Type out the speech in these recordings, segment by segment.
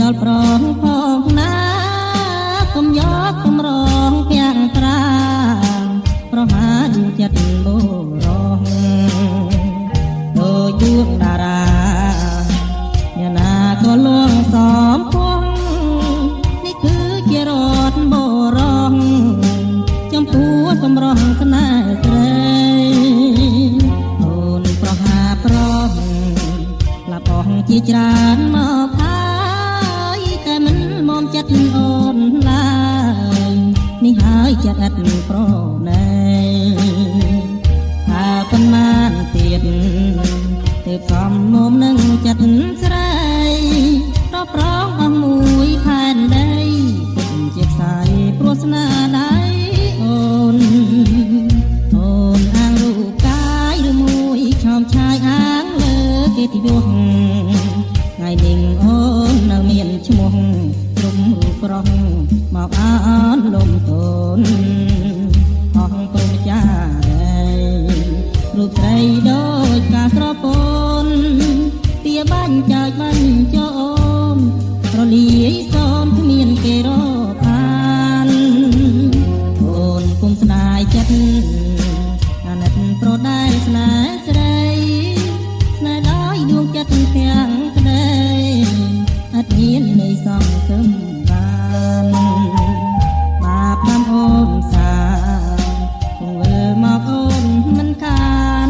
ដល់ប្រងផងណាកុំយកកុំរងពាំងត្រាប្រហានចិត្តបុរសដូចដួងតារាអ្នកណាក៏លួងសំភងនេះគឺជារត់បុរសចំពោះសម្រស់ស្នេហ៍ស្រីអូនប្រហាប្រងលាប់អស់ជាច្រើនមកហើយតែមិនមកចិត្តអូនឡើយនេះហើយចិត្តឥតប្រណីថាប៉ុន្មានទៀតទើបសំមុំនឹងចិត្តស្រីប្រប្រងអស់មួយផែនដីពិតជាខ្សែព្រោះស្នាដៃអូនអាងរូបកាយឬមួយឆោមឆាយអាងលើកិត្តិយសថ្ងៃនេះអូននៅមានឈ្មោះក្រុមរូបប្រុសមកអានលំទោនអស់ព្រមចារីរូបស្រីដូចការស្រពូនទាបាញ់ចើចបាញ់ចោអូនរលាយសូនគ្មានគេរកអានអូនគុំស្ដាយចិត្តអាណិតប្រដែលស្នេហ៍ស្រីស្នេហ៍ដោយដួងចិត្តទាំងក្តីអត់មានន័យសង្ឃឹមបានបាបតាមអូនសាគង់វិលមកអូនមិនខាន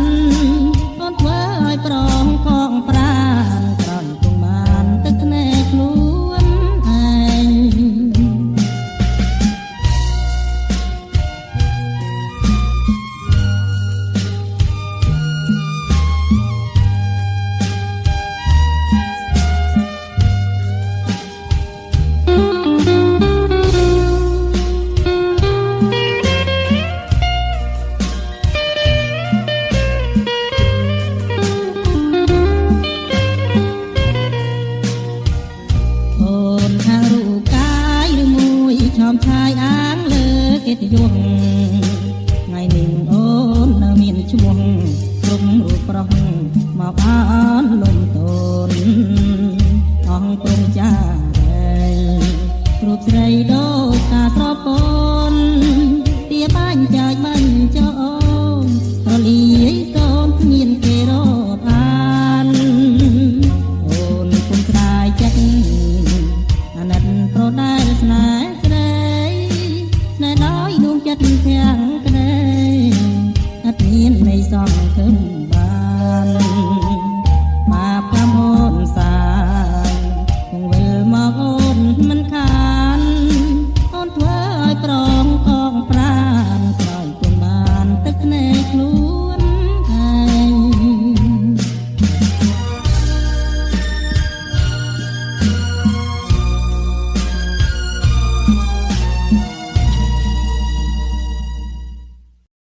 អូនធ្វើឲ្យប្រងផងប្រានក្រោយគង់បានទឹកភ្នែកខ្លួនឯងឆាយអាងលើកិត្តិយសថ្ងៃនេះអូននៅមានឈ្មោះក្រុមរូបប្រុសមកអានលំទោនអស់ព្រមចារីរូបស្រីដូចការស្រពូនទាបាញ់ចើចបាញ់ចោអូនរលាយសូនគ្មានគេរកអានអូនគុំស្ដាយចិត្តអាណិតប្រដែលស្នេហ៍ណែដោយដួងចិត្តទាំងក្តីអត់មានន័យសង្ឃឹមបាន